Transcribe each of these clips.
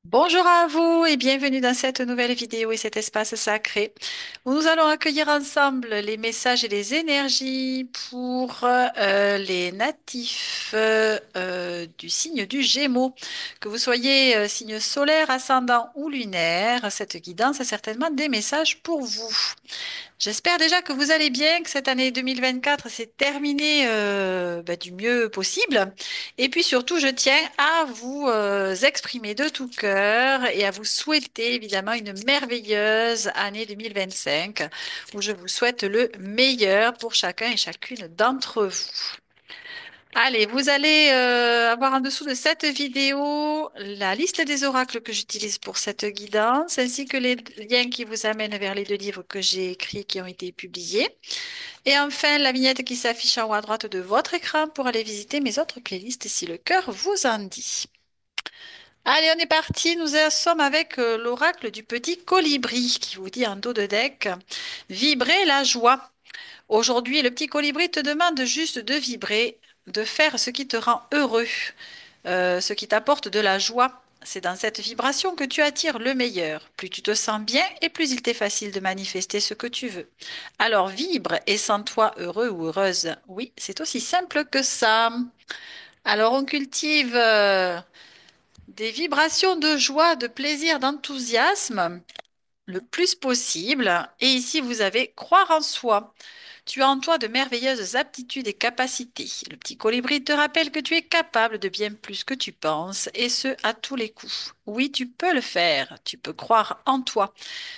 Bonjour à vous et bienvenue dans cette nouvelle vidéo et cet espace sacré où nous allons accueillir ensemble les messages et les énergies pour les natifs du signe du Gémeaux. Que vous soyez signe solaire, ascendant ou lunaire, cette guidance a certainement des messages pour vous. J'espère déjà que vous allez bien, que cette année 2024 s'est terminée du mieux possible. Et puis surtout, je tiens à vous exprimer de tout cœur et à vous souhaiter évidemment une merveilleuse année 2025 où je vous souhaite le meilleur pour chacun et chacune d'entre vous. Allez, vous allez avoir en dessous de cette vidéo la liste des oracles que j'utilise pour cette guidance, ainsi que les liens qui vous amènent vers les deux livres que j'ai écrits qui ont été publiés. Et enfin, la vignette qui s'affiche en haut à droite de votre écran pour aller visiter mes autres playlists si le cœur vous en dit. Allez, on est parti. Nous sommes avec l'oracle du petit colibri qui vous dit en dos de deck, vibrez la joie. Aujourd'hui, le petit colibri te demande juste de vibrer, de faire ce qui te rend heureux, ce qui t'apporte de la joie. C'est dans cette vibration que tu attires le meilleur. Plus tu te sens bien et plus il t'est facile de manifester ce que tu veux. Alors vibre et sens-toi heureux ou heureuse. Oui, c'est aussi simple que ça. Alors on cultive des vibrations de joie, de plaisir, d'enthousiasme le plus possible. Et ici, vous avez croire en soi. Tu as en toi de merveilleuses aptitudes et capacités. Le petit colibri te rappelle que tu es capable de bien plus que tu penses, et ce, à tous les coups. Oui, tu peux le faire. Tu peux croire en toi.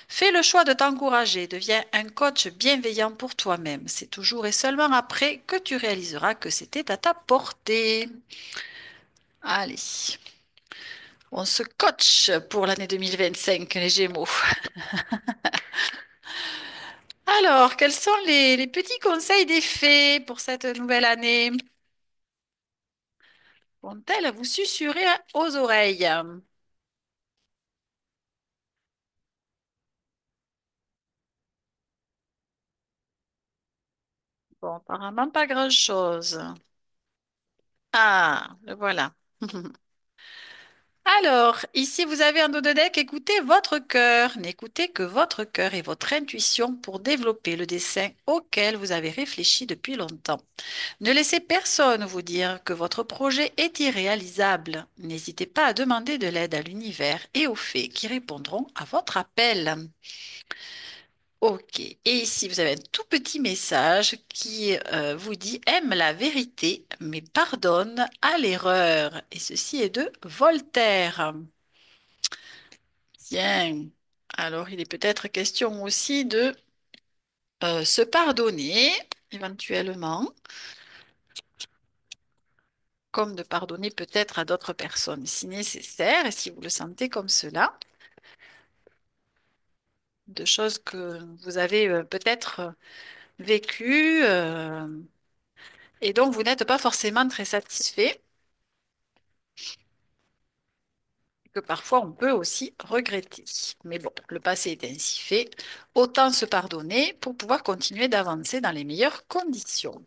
Fais le choix de t'encourager. Deviens un coach bienveillant pour toi-même. C'est toujours et seulement après que tu réaliseras que c'était à ta portée. Allez, on se coach pour l'année 2025, les Gémeaux. Alors, quels sont les petits conseils des fées pour cette nouvelle année? Vont-elles vous susurrer aux oreilles? Bon, apparemment pas grand-chose. Ah, le voilà. Alors, ici, vous avez un dos de deck. Écoutez votre cœur. N'écoutez que votre cœur et votre intuition pour développer le dessin auquel vous avez réfléchi depuis longtemps. Ne laissez personne vous dire que votre projet est irréalisable. N'hésitez pas à demander de l'aide à l'univers et aux fées qui répondront à votre appel. Ok. Et ici, vous avez un tout petit message qui vous dit aime la vérité, mais pardonne à l'erreur. Et ceci est de Voltaire. Tiens. Alors, il est peut-être question aussi de se pardonner, éventuellement, comme de pardonner peut-être à d'autres personnes, si nécessaire, et si vous le sentez comme cela, de choses que vous avez peut-être vécues et dont vous n'êtes pas forcément très satisfait. Que parfois on peut aussi regretter. Mais bon, le passé est ainsi fait. Autant se pardonner pour pouvoir continuer d'avancer dans les meilleures conditions.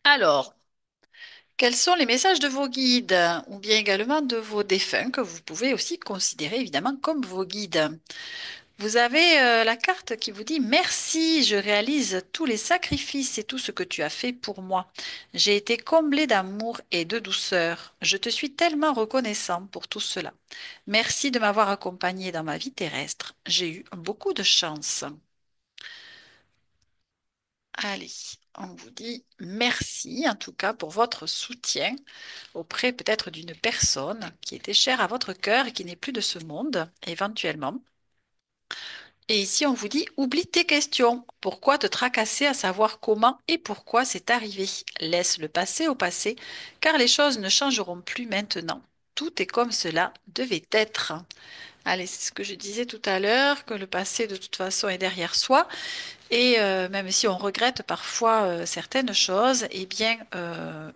Alors, quels sont les messages de vos guides ou bien également de vos défunts que vous pouvez aussi considérer évidemment comme vos guides? Vous avez la carte qui vous dit merci, je réalise tous les sacrifices et tout ce que tu as fait pour moi. J'ai été comblé d'amour et de douceur. Je te suis tellement reconnaissant pour tout cela. Merci de m'avoir accompagné dans ma vie terrestre. J'ai eu beaucoup de chance. Allez, on vous dit merci en tout cas pour votre soutien auprès peut-être d'une personne qui était chère à votre cœur et qui n'est plus de ce monde, éventuellement. Et ici, on vous dit, oublie tes questions. Pourquoi te tracasser à savoir comment et pourquoi c'est arrivé? Laisse le passé au passé, car les choses ne changeront plus maintenant. Tout est comme cela devait être. Allez, c'est ce que je disais tout à l'heure, que le passé de toute façon est derrière soi. Et même si on regrette parfois certaines choses, eh bien,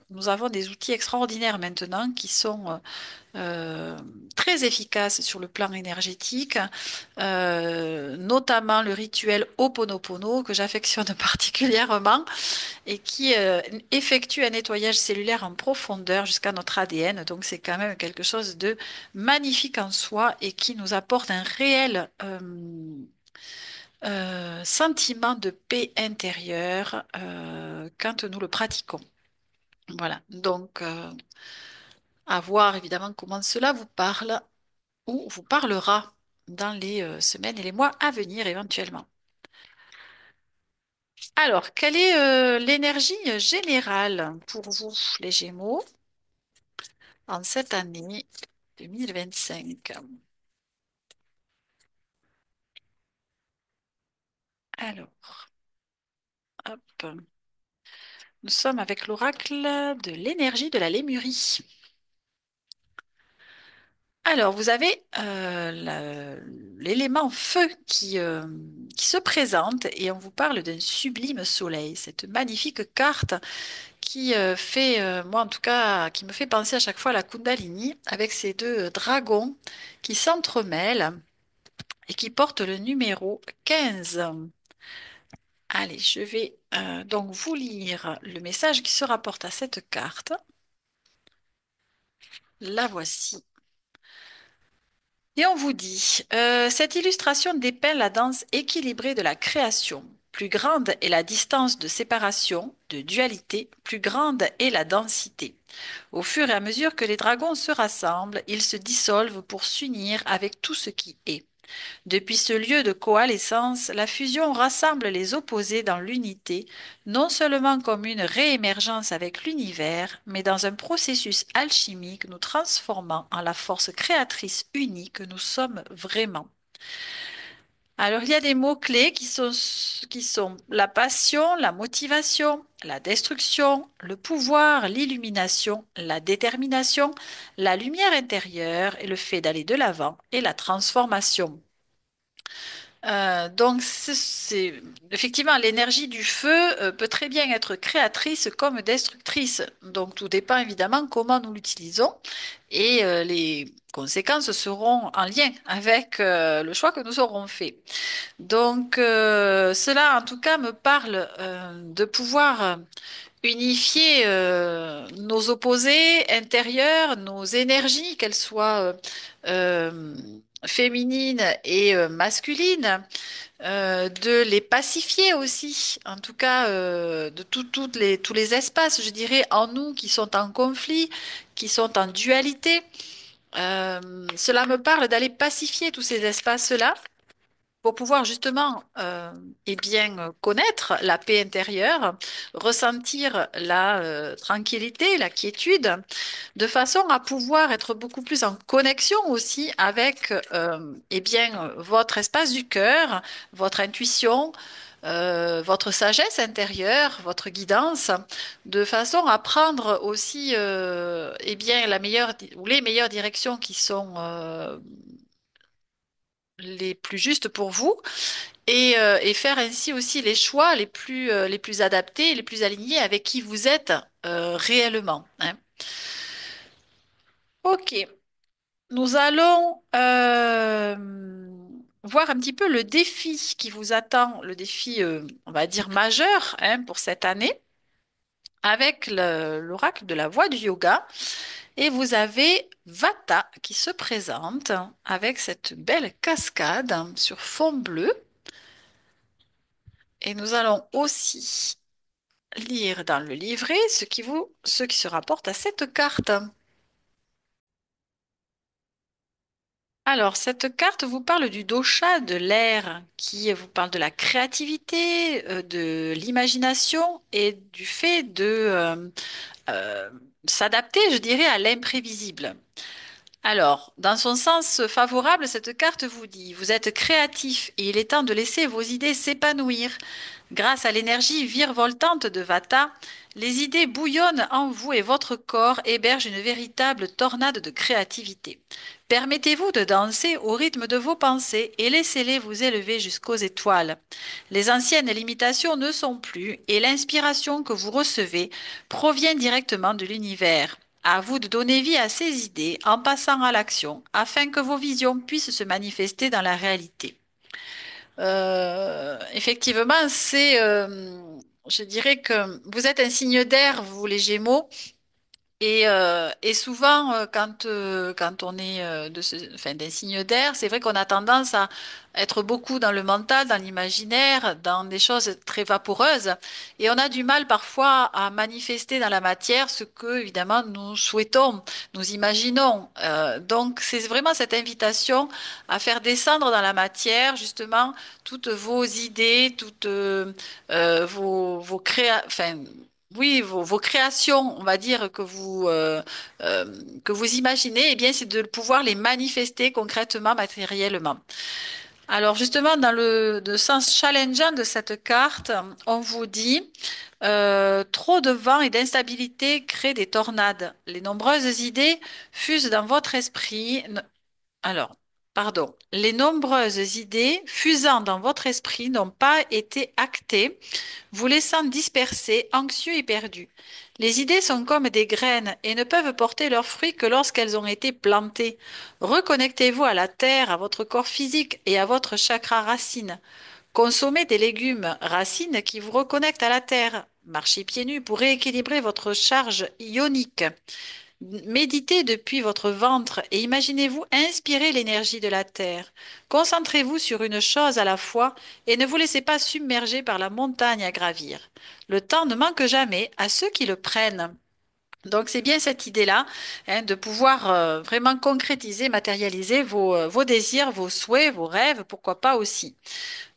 nous avons des outils extraordinaires maintenant qui sont euh, très efficaces sur le plan énergétique, notamment le rituel Ho'oponopono que j'affectionne particulièrement et qui effectue un nettoyage cellulaire en profondeur jusqu'à notre ADN. Donc c'est quand même quelque chose de magnifique en soi et qui nous apporte un réel sentiment de paix intérieure quand nous le pratiquons. Voilà. Donc à voir évidemment comment cela vous parle ou vous parlera dans les semaines et les mois à venir éventuellement. Alors, quelle est l'énergie générale pour vous, les Gémeaux, en cette année 2025? Alors, hop, nous sommes avec l'oracle de l'énergie de la Lémurie. Alors, vous avez l'élément feu qui se présente et on vous parle d'un sublime soleil. Cette magnifique carte qui fait, moi en tout cas, qui me fait penser à chaque fois à la Kundalini avec ces deux dragons qui s'entremêlent et qui portent le numéro 15. Allez, je vais donc vous lire le message qui se rapporte à cette carte. La voici. Et on vous dit, cette illustration dépeint la danse équilibrée de la création. Plus grande est la distance de séparation, de dualité, plus grande est la densité. Au fur et à mesure que les dragons se rassemblent, ils se dissolvent pour s'unir avec tout ce qui est. Depuis ce lieu de coalescence, la fusion rassemble les opposés dans l'unité, non seulement comme une réémergence avec l'univers, mais dans un processus alchimique nous transformant en la force créatrice unie que nous sommes vraiment. Alors, il y a des mots-clés qui sont la passion, la motivation, la destruction, le pouvoir, l'illumination, la détermination, la lumière intérieure et le fait d'aller de l'avant et la transformation. Donc, effectivement, l'énergie du feu peut très bien être créatrice comme destructrice. Donc, tout dépend évidemment comment nous l'utilisons et les conséquences seront en lien avec le choix que nous aurons fait. Donc, cela, en tout cas, me parle de pouvoir unifier nos opposés intérieurs, nos énergies, qu'elles soient euh, féminines et masculines, de les pacifier aussi, en tout cas de tous les espaces, je dirais, en nous qui sont en conflit, qui sont en dualité. Cela me parle d'aller pacifier tous ces espaces-là pour pouvoir justement eh bien, connaître la paix intérieure, ressentir la tranquillité, la quiétude, de façon à pouvoir être beaucoup plus en connexion aussi avec eh bien, votre espace du cœur, votre intuition, votre sagesse intérieure, votre guidance, de façon à prendre aussi eh bien, la meilleure ou les meilleures directions qui sont les plus justes pour vous et faire ainsi aussi les choix les plus adaptés, les plus alignés avec qui vous êtes réellement, hein. Ok, nous allons voir un petit peu le défi qui vous attend, le défi, on va dire, majeur hein, pour cette année, avec l'oracle de la voix du yoga. Et vous avez Vata qui se présente avec cette belle cascade sur fond bleu. Et nous allons aussi lire dans le livret ce qui se rapporte à cette carte. Alors, cette carte vous parle du dosha de l'air, qui vous parle de la créativité, de l'imagination et du fait de euh, s'adapter, je dirais, à l'imprévisible. Alors, dans son sens favorable, cette carte vous dit, vous êtes créatif et il est temps de laisser vos idées s'épanouir. Grâce à l'énergie virevoltante de Vata, les idées bouillonnent en vous et votre corps héberge une véritable tornade de créativité. Permettez-vous de danser au rythme de vos pensées et laissez-les vous élever jusqu'aux étoiles. Les anciennes limitations ne sont plus et l'inspiration que vous recevez provient directement de l'univers. À vous de donner vie à ces idées en passant à l'action afin que vos visions puissent se manifester dans la réalité. Effectivement, je dirais que vous êtes un signe d'air, vous les Gémeaux, et souvent, quand on est enfin, d'un signe d'air, c'est vrai qu'on a tendance à être beaucoup dans le mental, dans l'imaginaire, dans des choses très vaporeuses, et on a du mal parfois à manifester dans la matière ce que, évidemment, nous souhaitons, nous imaginons. Donc, c'est vraiment cette invitation à faire descendre dans la matière, justement, toutes vos idées, toutes enfin, oui, vos créations, on va dire euh, que vous imaginez, eh bien, c'est de pouvoir les manifester concrètement, matériellement. Alors, justement, dans le sens challengeant de cette carte, on vous dit trop de vent et d'instabilité créent des tornades. Les nombreuses idées fusent dans votre esprit. Alors, pardon. Les nombreuses idées fusant dans votre esprit n'ont pas été actées, vous laissant dispersé, anxieux et perdu. Les idées sont comme des graines et ne peuvent porter leurs fruits que lorsqu'elles ont été plantées. Reconnectez-vous à la terre, à votre corps physique et à votre chakra racine. Consommez des légumes racines qui vous reconnectent à la terre. Marchez pieds nus pour rééquilibrer votre charge ionique. Méditez depuis votre ventre et imaginez-vous inspirer l'énergie de la terre. Concentrez-vous sur une chose à la fois et ne vous laissez pas submerger par la montagne à gravir. Le temps ne manque jamais à ceux qui le prennent. Donc c'est bien cette idée-là, hein, de pouvoir vraiment concrétiser, matérialiser vos désirs, vos souhaits, vos rêves, pourquoi pas aussi.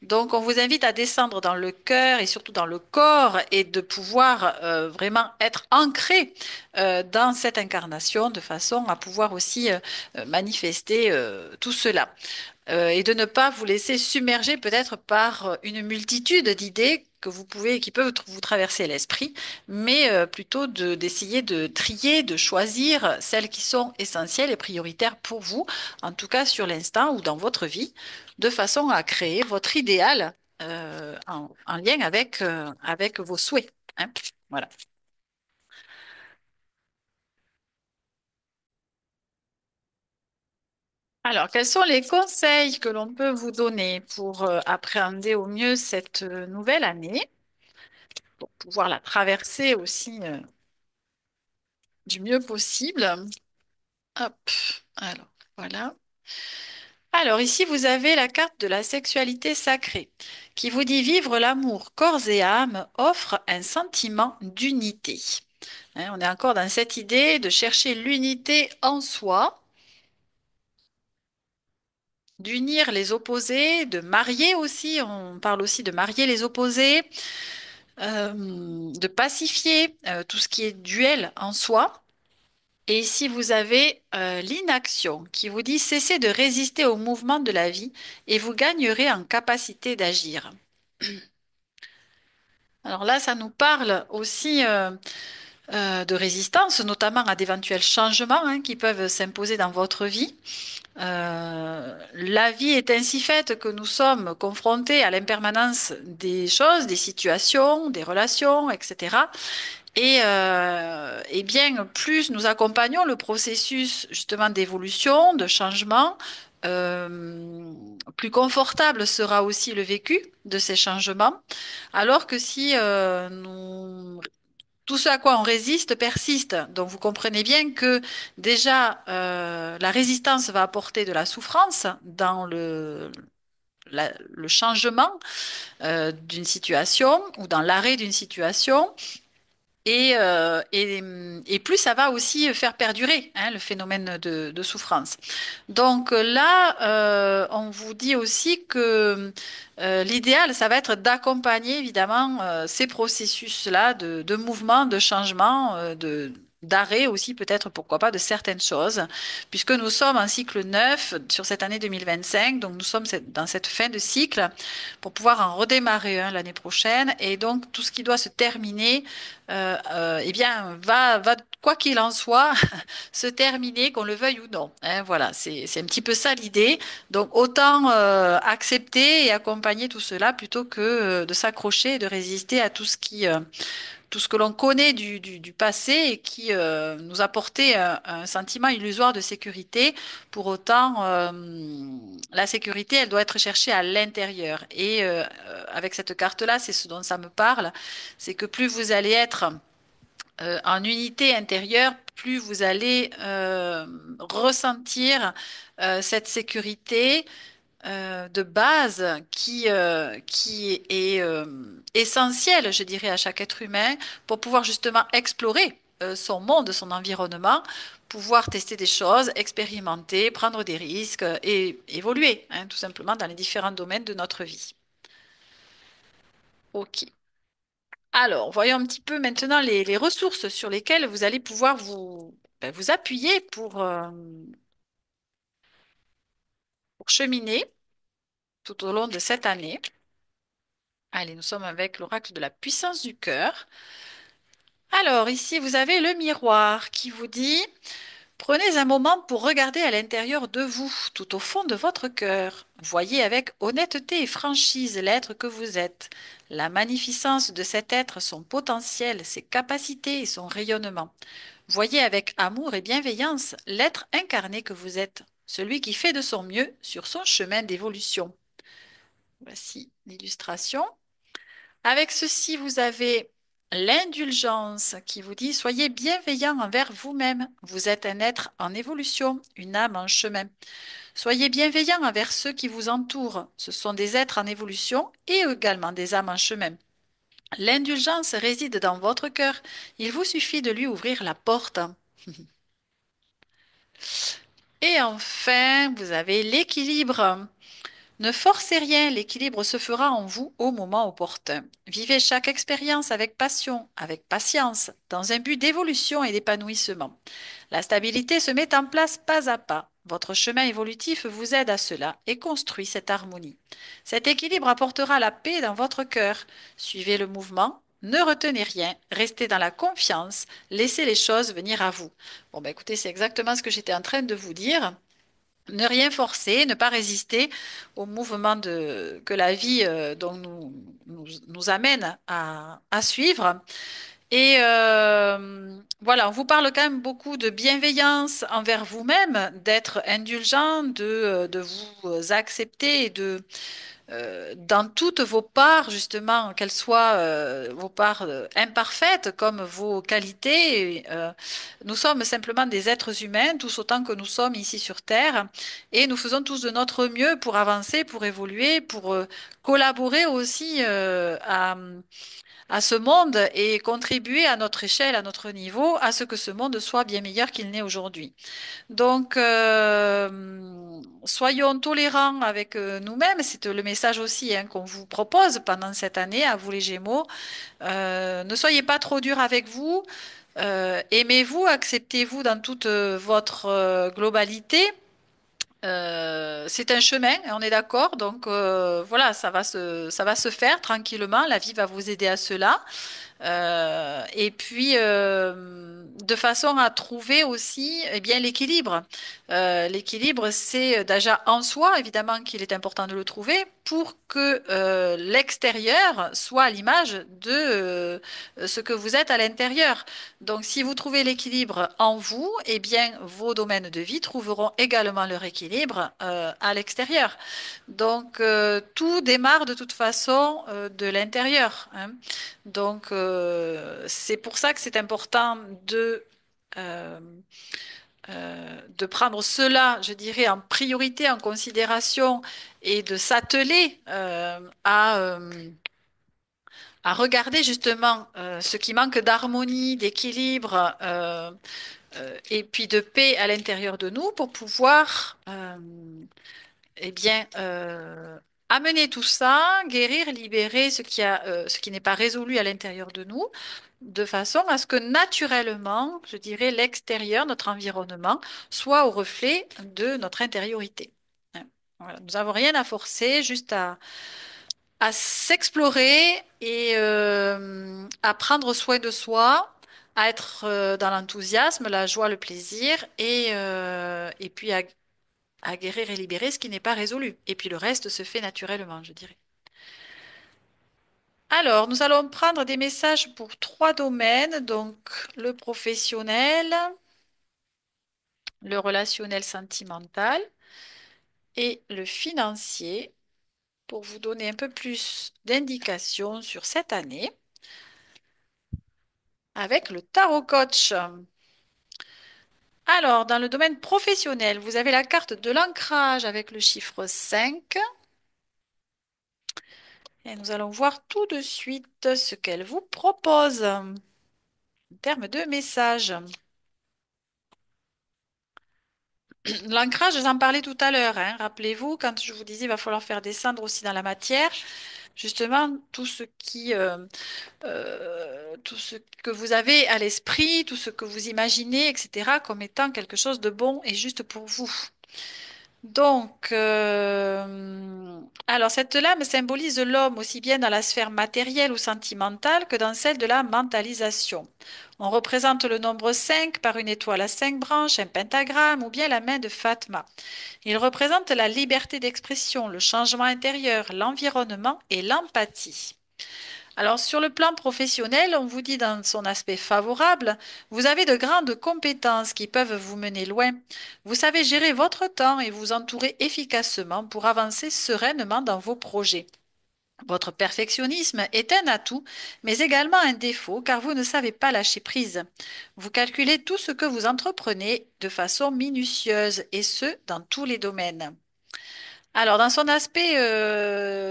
Donc, on vous invite à descendre dans le cœur et surtout dans le corps et de pouvoir vraiment être ancré dans cette incarnation de façon à pouvoir aussi manifester tout cela. Et de ne pas vous laisser submerger peut-être par une multitude d'idées que vous pouvez, qui peuvent vous traverser l'esprit, mais plutôt d'essayer de trier, de choisir celles qui sont essentielles et prioritaires pour vous, en tout cas sur l'instant ou dans votre vie, de façon à créer votre idéal en lien avec vos souhaits. Hein. Voilà. Alors, quels sont les conseils que l'on peut vous donner pour appréhender au mieux cette nouvelle année, pour pouvoir la traverser aussi du mieux possible? Hop, alors voilà. Alors ici, vous avez la carte de la sexualité sacrée qui vous dit vivre l'amour corps et âme offre un sentiment d'unité. Hein, on est encore dans cette idée de chercher l'unité en soi, d'unir les opposés, de marier aussi, on parle aussi de marier les opposés, de pacifier tout ce qui est duel en soi. Et ici, vous avez l'inaction qui vous dit cessez de résister au mouvement de la vie et vous gagnerez en capacité d'agir. Alors là, ça nous parle aussi de résistance, notamment à d'éventuels changements qui peuvent s'imposer dans votre vie. La vie est ainsi faite que nous sommes confrontés à l'impermanence des choses, des situations, des relations, etc. Et bien, plus nous accompagnons le processus justement d'évolution, de changement, plus confortable sera aussi le vécu de ces changements, alors que si tout ce à quoi on résiste persiste. Donc vous comprenez bien que déjà la résistance va apporter de la souffrance dans le changement d'une situation ou dans l'arrêt d'une situation. Et plus ça va aussi faire perdurer le phénomène de souffrance. Donc là, on vous dit aussi que l'idéal, ça va être d'accompagner évidemment ces processus-là de mouvement, de changement, d'arrêt aussi, peut-être, pourquoi pas, de certaines choses, puisque nous sommes en cycle 9 sur cette année 2025, donc nous sommes dans cette fin de cycle pour pouvoir en redémarrer un l'année prochaine, et donc tout ce qui doit se terminer, eh bien, quoi qu'il en soit, se terminer, qu'on le veuille ou non. Hein, voilà, c'est un petit peu ça l'idée. Donc autant accepter et accompagner tout cela plutôt que de s'accrocher et de résister à tout ce que l'on connaît du passé et qui nous apportait un sentiment illusoire de sécurité. Pour autant, la sécurité, elle doit être cherchée à l'intérieur. Et avec cette carte-là, c'est ce dont ça me parle, c'est que plus vous allez être en unité intérieure, plus vous allez ressentir cette sécurité de base qui est essentielle, je dirais, à chaque être humain pour pouvoir justement explorer son monde, son environnement, pouvoir tester des choses, expérimenter, prendre des risques et évoluer, hein, tout simplement dans les différents domaines de notre vie. OK. Alors, voyons un petit peu maintenant les ressources sur lesquelles vous allez pouvoir vous appuyer pour cheminer tout au long de cette année. Allez, nous sommes avec l'oracle de la puissance du cœur. Alors, ici, vous avez le miroir qui vous dit, prenez un moment pour regarder à l'intérieur de vous, tout au fond de votre cœur. Voyez avec honnêteté et franchise l'être que vous êtes, la magnificence de cet être, son potentiel, ses capacités et son rayonnement. Voyez avec amour et bienveillance l'être incarné que vous êtes, celui qui fait de son mieux sur son chemin d'évolution. Voici l'illustration. Avec ceci, vous avez l'indulgence qui vous dit, soyez bienveillant envers vous-même. Vous êtes un être en évolution, une âme en chemin. Soyez bienveillant envers ceux qui vous entourent. Ce sont des êtres en évolution et également des âmes en chemin. L'indulgence réside dans votre cœur. Il vous suffit de lui ouvrir la porte. Et enfin, vous avez l'équilibre. Ne forcez rien, l'équilibre se fera en vous au moment opportun. Vivez chaque expérience avec passion, avec patience, dans un but d'évolution et d'épanouissement. La stabilité se met en place pas à pas. Votre chemin évolutif vous aide à cela et construit cette harmonie. Cet équilibre apportera la paix dans votre cœur. Suivez le mouvement, ne retenez rien, restez dans la confiance, laissez les choses venir à vous. Bon, bah écoutez, c'est exactement ce que j'étais en train de vous dire. Ne rien forcer, ne pas résister au mouvement que la vie donc nous amène à suivre. Et voilà, on vous parle quand même beaucoup de bienveillance envers vous-même, d'être indulgent, de vous accepter et dans toutes vos parts, justement, qu'elles soient vos parts imparfaites comme vos qualités. Nous sommes simplement des êtres humains, tous autant que nous sommes ici sur Terre, et nous faisons tous de notre mieux pour avancer, pour évoluer, pour collaborer aussi à ce monde et contribuer à notre échelle, à notre niveau, à ce que ce monde soit bien meilleur qu'il n'est aujourd'hui. Donc, soyons tolérants avec nous-mêmes. C'est le message aussi hein, qu'on vous propose pendant cette année, à vous les Gémeaux. Ne soyez pas trop durs avec vous. Aimez-vous, acceptez-vous dans toute votre globalité. C'est un chemin, on est d'accord. Donc voilà, ça va se faire tranquillement. La vie va vous aider à cela. Et puis, de façon à trouver aussi eh bien, l'équilibre. L'équilibre, c'est déjà en soi, évidemment, qu'il est important de le trouver pour que l'extérieur soit à l'image de ce que vous êtes à l'intérieur. Donc, si vous trouvez l'équilibre en vous, eh bien, vos domaines de vie trouveront également leur équilibre à l'extérieur. Donc, tout démarre de toute façon de l'intérieur, hein. Donc, c'est pour ça que c'est important euh, de prendre cela, je dirais, en priorité, en considération et de s'atteler à regarder justement ce qui manque d'harmonie, d'équilibre et puis de paix à l'intérieur de nous pour pouvoir eh bien, amener tout ça, guérir, libérer ce qui n'est pas résolu à l'intérieur de nous de façon à ce que naturellement, je dirais, l'extérieur, notre environnement, soit au reflet de notre intériorité. Hein. Voilà. Nous n'avons rien à forcer, juste à s'explorer et à prendre soin de soi, à être dans l'enthousiasme, la joie, le plaisir et puis à guérir et libérer ce qui n'est pas résolu. Et puis le reste se fait naturellement, je dirais. Alors, nous allons prendre des messages pour trois domaines, donc le professionnel, le relationnel sentimental et le financier pour vous donner un peu plus d'indications sur cette année avec le tarot coach. Alors, dans le domaine professionnel, vous avez la carte de l'ancrage avec le chiffre 5 et nous allons voir tout de suite ce qu'elle vous propose en termes de messages. L'ancrage, je vous en parlais tout à l'heure, hein. Rappelez-vous, quand je vous disais il va falloir faire descendre aussi dans la matière, justement, tout ce que vous avez à l'esprit, tout ce que vous imaginez, etc., comme étant quelque chose de bon et juste pour vous. Donc, alors cette lame symbolise l'homme aussi bien dans la sphère matérielle ou sentimentale que dans celle de la mentalisation. On représente le nombre 5 par une étoile à 5 branches, un pentagramme ou bien la main de Fatma. Il représente la liberté d'expression, le changement intérieur, l'environnement et l'empathie. Alors, sur le plan professionnel, on vous dit dans son aspect favorable, vous avez de grandes compétences qui peuvent vous mener loin. Vous savez gérer votre temps et vous entourer efficacement pour avancer sereinement dans vos projets. Votre perfectionnisme est un atout, mais également un défaut car vous ne savez pas lâcher prise. Vous calculez tout ce que vous entreprenez de façon minutieuse et ce, dans tous les domaines. Alors, dans son aspect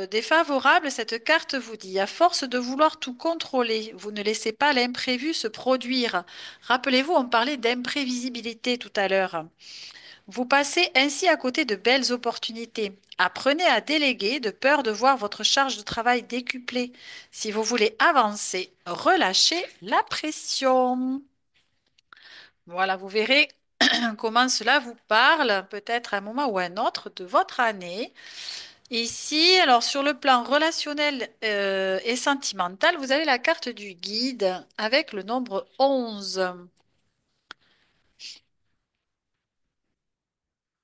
défavorable, cette carte vous dit, à force de vouloir tout contrôler, vous ne laissez pas l'imprévu se produire. Rappelez-vous, on parlait d'imprévisibilité tout à l'heure. Vous passez ainsi à côté de belles opportunités. Apprenez à déléguer de peur de voir votre charge de travail décuplée. Si vous voulez avancer, relâchez la pression. Voilà, vous verrez comment cela vous parle, peut-être à un moment ou à un autre de votre année. Ici, alors sur le plan relationnel et sentimental, vous avez la carte du guide avec le nombre 11.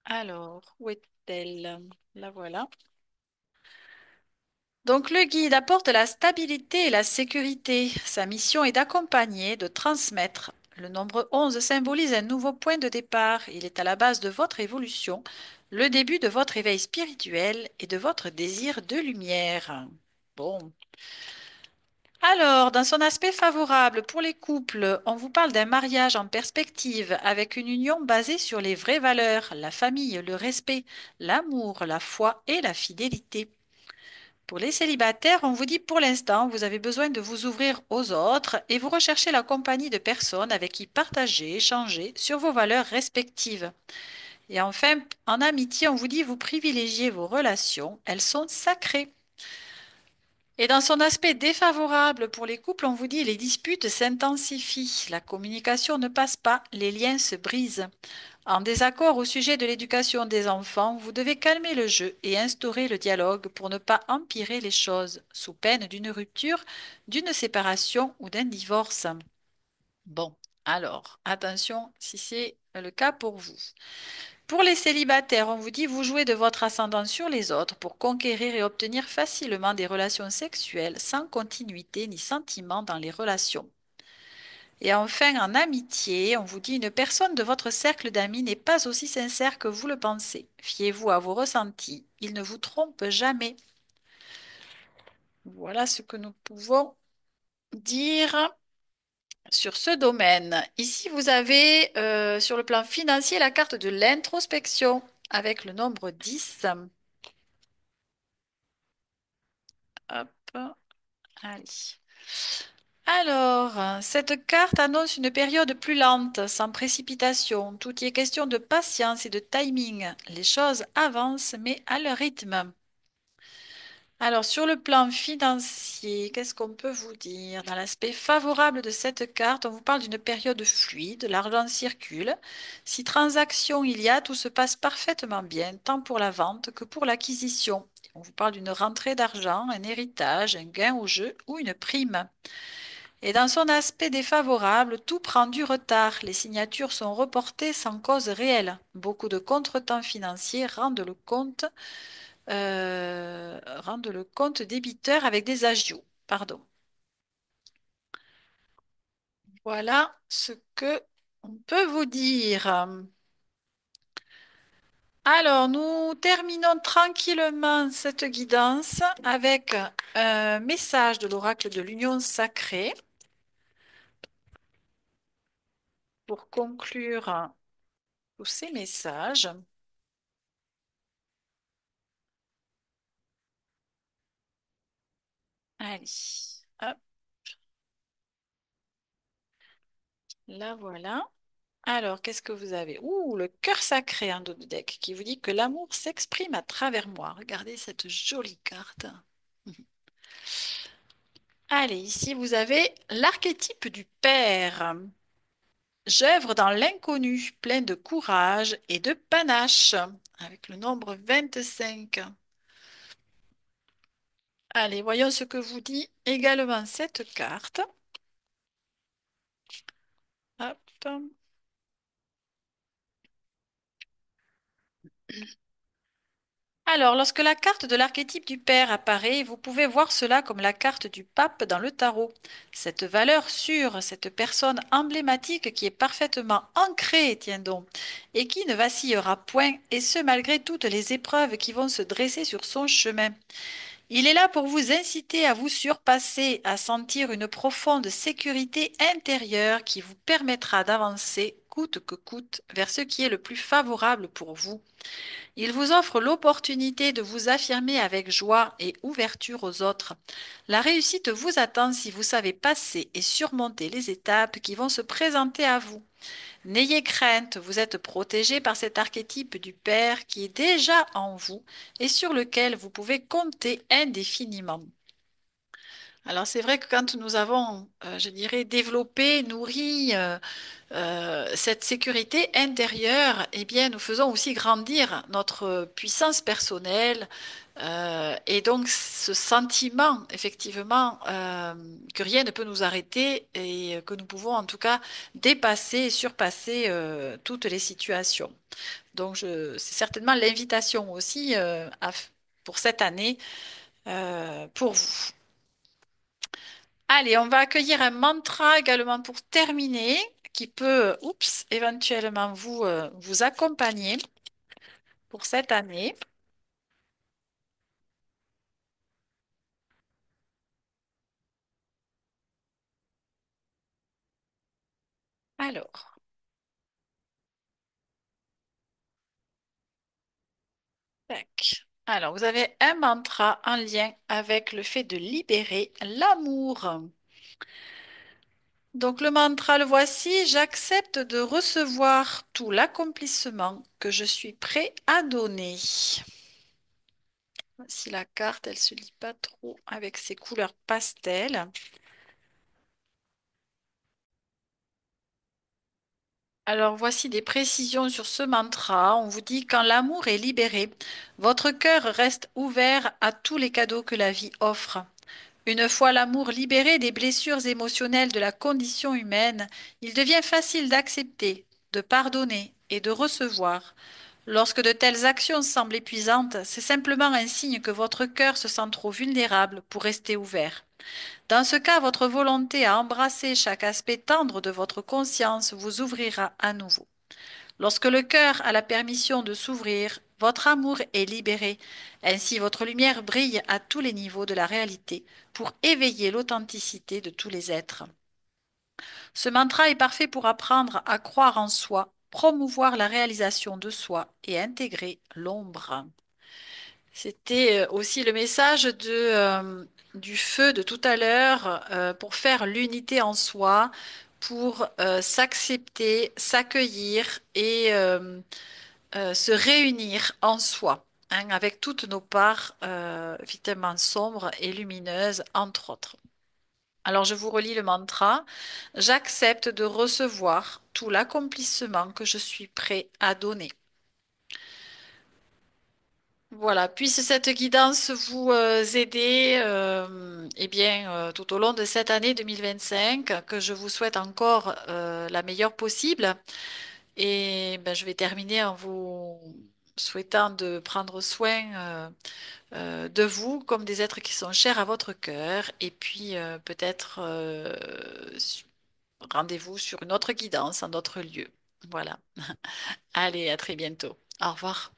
Alors, où est-elle? La voilà. Donc le guide apporte la stabilité et la sécurité. Sa mission est d'accompagner, de transmettre. Le nombre 11 symbolise un nouveau point de départ. Il est à la base de votre évolution, le début de votre éveil spirituel et de votre désir de lumière. Bon. Alors, dans son aspect favorable pour les couples, on vous parle d'un mariage en perspective avec une union basée sur les vraies valeurs, la famille, le respect, l'amour, la foi et la fidélité. Pour les célibataires, on vous dit pour l'instant, vous avez besoin de vous ouvrir aux autres et vous recherchez la compagnie de personnes avec qui partager, échanger sur vos valeurs respectives. Et enfin, en amitié, on vous dit vous privilégiez vos relations, elles sont sacrées. Et dans son aspect défavorable pour les couples, on vous dit les disputes s'intensifient, la communication ne passe pas, les liens se brisent. En désaccord au sujet de l'éducation des enfants, vous devez calmer le jeu et instaurer le dialogue pour ne pas empirer les choses, sous peine d'une rupture, d'une séparation ou d'un divorce. Bon, alors, attention si c'est le cas pour vous. Pour les célibataires, on vous dit vous jouez de votre ascendant sur les autres pour conquérir et obtenir facilement des relations sexuelles sans continuité ni sentiment dans les relations. Et enfin, en amitié, on vous dit une personne de votre cercle d'amis n'est pas aussi sincère que vous le pensez. Fiez-vous à vos ressentis, il ne vous trompe jamais. Voilà ce que nous pouvons dire sur ce domaine. Ici, vous avez sur le plan financier la carte de l'introspection avec le nombre 10. Hop, allez. Alors, cette carte annonce une période plus lente, sans précipitation. Tout y est question de patience et de timing. Les choses avancent, mais à leur rythme. Alors, sur le plan financier, qu'est-ce qu'on peut vous dire? Dans l'aspect favorable de cette carte, on vous parle d'une période fluide, l'argent circule. Si transaction il y a, tout se passe parfaitement bien, tant pour la vente que pour l'acquisition. On vous parle d'une rentrée d'argent, un héritage, un gain au jeu ou une prime. Et dans son aspect défavorable, tout prend du retard. Les signatures sont reportées sans cause réelle. Beaucoup de contretemps financiers rendent le compte débiteur avec des agios. Pardon. Voilà ce que on peut vous dire. Alors, nous terminons tranquillement cette guidance avec un message de l'oracle de l'Union sacrée pour conclure tous ces messages. Allez, hop, là voilà. Alors, qu'est-ce que vous avez? Ouh, le cœur sacré en dos de deck qui vous dit que l'amour s'exprime à travers moi. Regardez cette jolie carte. Allez, ici vous avez l'archétype du père. J'œuvre dans l'inconnu, plein de courage et de panache, avec le nombre 25. Allez, voyons ce que vous dit également cette carte. Hop. Alors, lorsque la carte de l'archétype du père apparaît, vous pouvez voir cela comme la carte du pape dans le tarot. Cette valeur sûre, cette personne emblématique qui est parfaitement ancrée, tiens donc, et qui ne vacillera point, et ce malgré toutes les épreuves qui vont se dresser sur son chemin. Il est là pour vous inciter à vous surpasser, à sentir une profonde sécurité intérieure qui vous permettra d'avancer coûte que coûte vers ce qui est le plus favorable pour vous. Il vous offre l'opportunité de vous affirmer avec joie et ouverture aux autres. La réussite vous attend si vous savez passer et surmonter les étapes qui vont se présenter à vous. N'ayez crainte, vous êtes protégé par cet archétype du Père qui est déjà en vous et sur lequel vous pouvez compter indéfiniment. Alors c'est vrai que quand nous avons, je dirais, développé, nourri cette sécurité intérieure, eh bien, nous faisons aussi grandir notre puissance personnelle et donc ce sentiment, effectivement, que rien ne peut nous arrêter et que nous pouvons en tout cas dépasser et surpasser toutes les situations. Donc, c'est certainement l'invitation aussi pour cette année pour vous. Allez, on va accueillir un mantra également pour terminer, qui peut, oups, éventuellement vous accompagner pour cette année. Alors, tac. Alors, vous avez un mantra en lien avec le fait de libérer l'amour. Donc, le mantra, le voici, j'accepte de recevoir tout l'accomplissement que je suis prêt à donner. Si la carte, elle se lit pas trop avec ses couleurs pastel. Alors voici des précisions sur ce mantra. On vous dit quand l'amour est libéré, votre cœur reste ouvert à tous les cadeaux que la vie offre. Une fois l'amour libéré des blessures émotionnelles de la condition humaine, il devient facile d'accepter, de pardonner et de recevoir. Lorsque de telles actions semblent épuisantes, c'est simplement un signe que votre cœur se sent trop vulnérable pour rester ouvert. Dans ce cas, votre volonté à embrasser chaque aspect tendre de votre conscience vous ouvrira à nouveau. Lorsque le cœur a la permission de s'ouvrir, votre amour est libéré. Ainsi, votre lumière brille à tous les niveaux de la réalité pour éveiller l'authenticité de tous les êtres. Ce mantra est parfait pour apprendre à croire en soi, promouvoir la réalisation de soi et intégrer l'ombre. C'était aussi le message du feu de tout à l'heure pour faire l'unité en soi, pour s'accepter, s'accueillir et se réunir en soi. hein, avec toutes nos parts vitement sombres et lumineuses, entre autres. Alors je vous relis le mantra. J'accepte de recevoir tout l'accomplissement que je suis prêt à donner. Voilà, puisse cette guidance vous aider eh bien, tout au long de cette année 2025, que je vous souhaite encore la meilleure possible. Et ben, je vais terminer en vous souhaitant de prendre soin de vous comme des êtres qui sont chers à votre cœur. Et puis peut-être rendez-vous sur une autre guidance, un autre lieu. Voilà. Allez, à très bientôt. Au revoir.